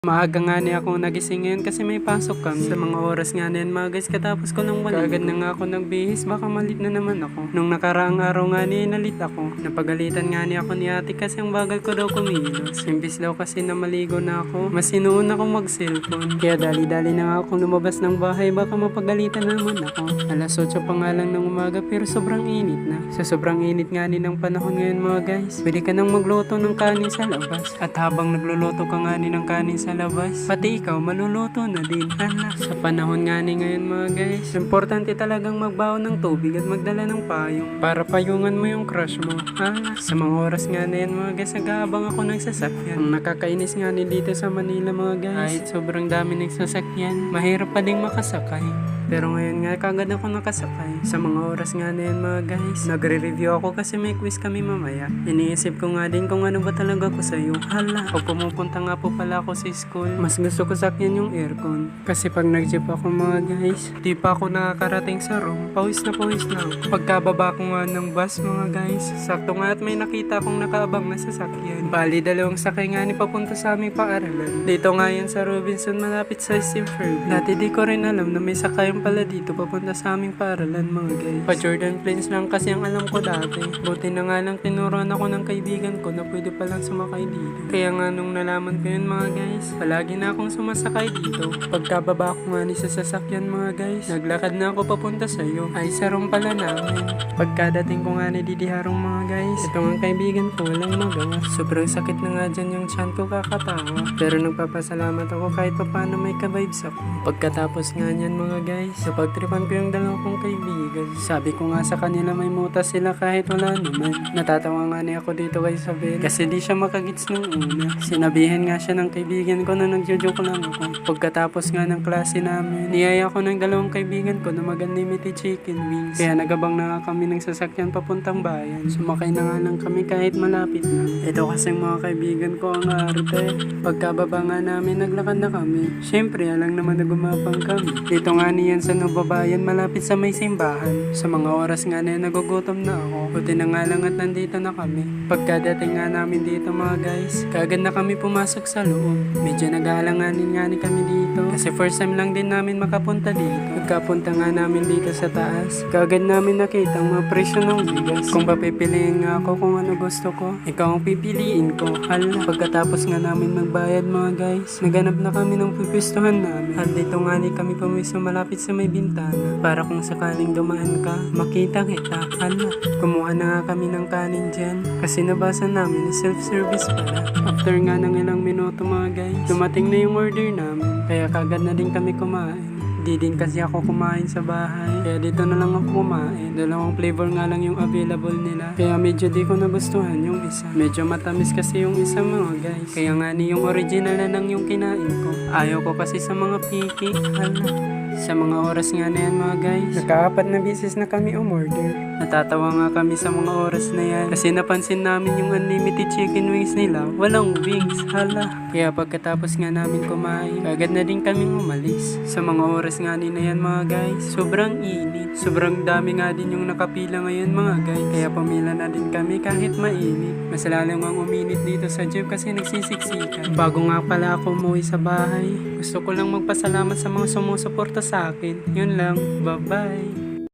Maaga nga ni ako nagising ngayon kasi may pasok kami. Sa mga oras nga na yan mga guys, katapos ko nang maligo. Kaagad na nga ako nagbihis, baka malit na naman ako. Nung nakaraang araw nga ni nalit ako. Napagalitan nga ni ako ni ate kasi ang bagal ko daw kumilos. Imbis daw kasi na maligo na ako, mas sinuon akong mag-cellphone. Kaya dali-dali na nga akong lumabas ng bahay, baka mapagalitan naman ako. Alas 8 pa nga lang ng umaga pero sobrang init na. Sa sobrang init nga ni ng panahon ngayon mga guys, pwede ka nang magluto ng kanin sa labas. At habang nagluluto ka nga ni ng kanin sa labas, pati ikaw maluluto na din. Hala, sa panahon nga ni ngayon mga guys, importante talagang magbaon ng tubig at magdala ng payong para payungan mo yung crush mo. Hala, sa mga oras nga na yan mga guys, nag-aabang ako ng sasakyan. Ang nakakainis nga ni dito sa Manila mga guys, kahit sobrang dami ng sasakyan, mahirap pa ding makasakay. Pero ngayon nga, kagad ako nakasakay. Sa mga oras nga na yan mga guys, nagre-review ako kasi may quiz kami mamaya. Iniisip ko nga din kung ano ba talaga ko sa'yo. Hala, pag pumupunta nga po pala ako sa school, mas gusto ko sakyan yung aircon. Kasi pag nag-jeep ako mga guys, di pa ako nakakarating sa room, pawis na ako. Pagkababa ko nga ng bus mga guys, sakto nga at may nakita akong nakaabang na sasakyan. Bali, dalawang sakay nga ni papunta sa aming paaralan. Dito nga yan sa Robinson, malapit sa Steve Irwin. Dati di ko rin alam na may sakay pala dito papunta sa aming paaralan mga guys. Pa Jordan Plains lang kasi ang alam ko dati. Buti na nga lang tinuruan ako ng kaibigan ko na pwede palang sumakay dito. Kaya nga nung nalaman ko yun mga guys, palagi na akong sumasakay dito. Pagkababa ko nga ni sa sasakyan mga guys, naglakad na ako papunta sa'yo. Ay sarong pala namin. Pagkadating ko nga ni Didi Harong mga guys, ito ang kaibigan ko, walang magawa. Sobrang sakit na nga dyan yung tiyan ko kakatawa. Pero nagpapasalamat ako kahit pa paano may ka-vibes ako. Pagkatapos nga niyan mga guys, napagtripan ko yung dalawang kong kaibigan. Sabi ko nga sa kanila may mutas sila kahit wala naman. Natatawa nga niya ako dito kay Isabel kasi di siya makagits nung una. Sinabihan nga siya ng kaibigan ko na nagjo-joke lang ako. Pagkatapos nga ng klase namin, niyaya ko ng dalawang kaibigan ko na mag-unlimited chicken wings. Kaya nagabang na nga kami ng sasakyan papuntang bayan. Sumakay na nga lang kami kahit malapit na. Ito kasing mga kaibigan ko ang arte. Pagkababa nga namin, naglakad na kami. Siyempre, alang naman na gumapang kami. Dito nga niyan sa Nubabayan, malapit sa may simbahan. Sa mga oras nga na nagugutom na ako. Buti na nga lang at nandito na kami. Pagkadating nga namin dito mga guys, kagad na kami pumasok sa loob. Medyo nag-aalanganin nga ni kami dito kasi first time lang din namin makapunta dito. Pagkapunta nga namin dito sa taas, kagad namin nakita ang mga presyo ng bigas. Kung papipiliin nga ako kung ano gusto ko, ikaw ang pipiliin ko. Hala, pagkatapos nga namin magbayad mga guys, naganap na kami ng pipistuhan namin. At dito nga ni kami pumiso malapit sa may bintana para kung sakaling dumaan ka, makita kita. Hala, kumuha na nga kami ng kanin dyan kasi nabasa namin na self-service pala. After nga ng ilang minuto mga guys, dumating na yung order namin kaya kagad na din kami kumain. Di din kasi ako kumain sa bahay, kaya dito na lang ako kumain. Dalawang flavor nga lang yung available nila, kaya medyo di ko nagustuhan yung isa. Medyo matamis kasi yung isa mga guys, kaya nga ni yung original na lang yung kinain ko. Ayaw ko kasi sa mga picky. Hala, sa mga oras nga na yan mga guys, naka-4 na beses na kami umorder. Natatawa nga kami sa mga oras na yan kasi napansin namin yung unlimited chicken wings nila, walang wings. Hala, kaya pagkatapos nga namin kumain, agad na din kaming umalis. Sa mga oras nga na yan mga guys, sobrang init. Sobrang dami nga din yung nakapila ngayon mga guys, kaya pumila na din kami kahit mainit. Mas lalong ang uminit dito sa jeep kasi nagsisiksikan. Bago nga pala ako umuwi sa bahay, gusto ko lang magpasalamat sa mga sumusuporta sa akin. Yun lang, bye bye.